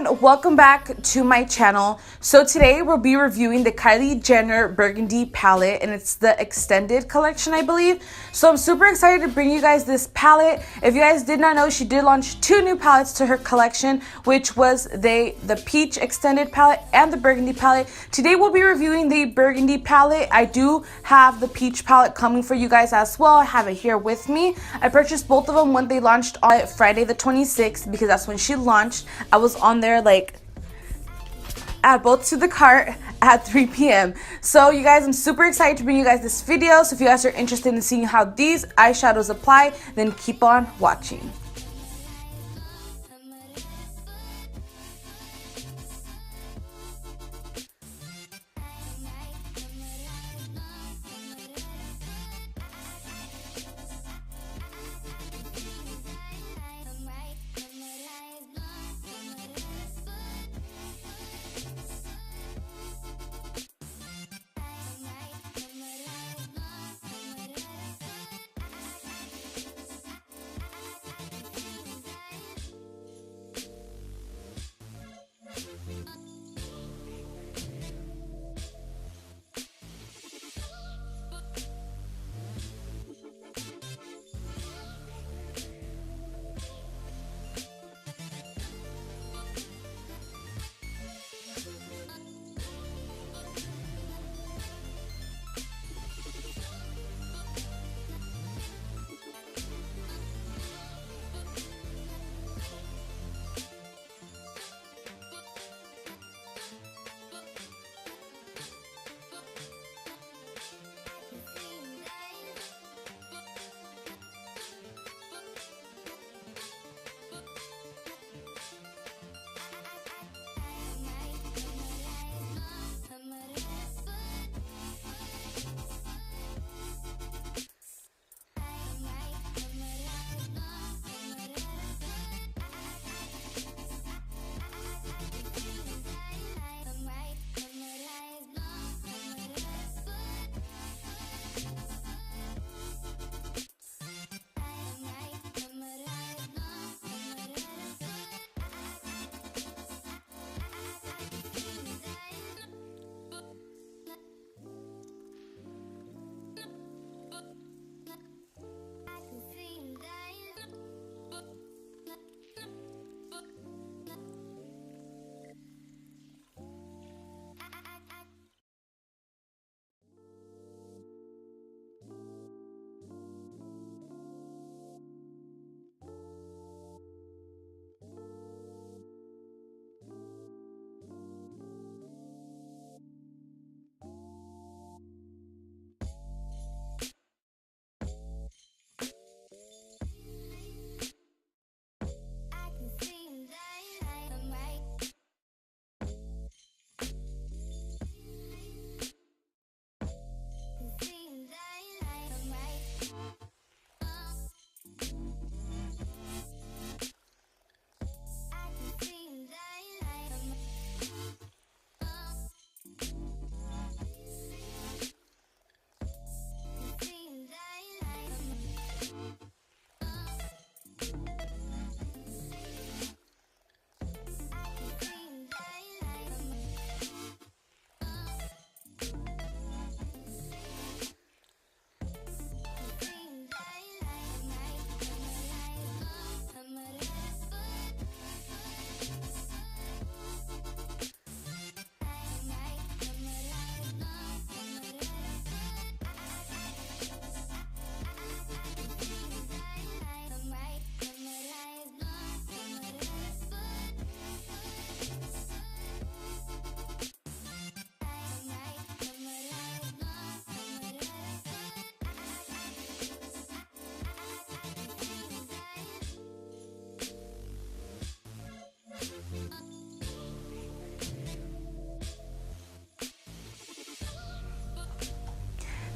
everyone, welcome back to my channel. So today we'll be reviewing the Kylie Jenner Burgundy palette, and it's the extended collection, I believe. So I'm super excited to bring you guys this palette. If you guys did not know, she did launch two new palettes to her collection, which was the peach extended palette and the burgundy palette. Today we'll be reviewing the burgundy palette. I do have the peach palette coming for you guys as well. I have it here with me. I purchased both of them when they launched on Friday the 26th because that's when she launched. I was on there like add both to the cart at 3 p.m. So you guys, I'm super excited to bring you guys this video. So if you guys are interested in seeing how these eyeshadows apply, then keep on watching.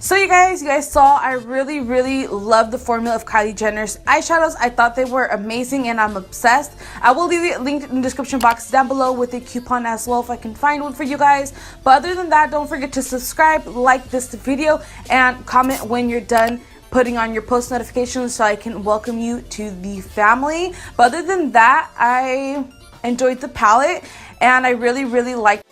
So you guys saw I really love the formula of Kylie Jenner's eyeshadows. I thought they were amazing and I'm obsessed. I will leave it linked in the description box down below with a coupon as well if I can find one for you guys. But other than that, don't forget to subscribe, like this video, and comment when you're done putting on your post notifications so I can welcome you to the family. But other than that, enjoyed the palette, and I really like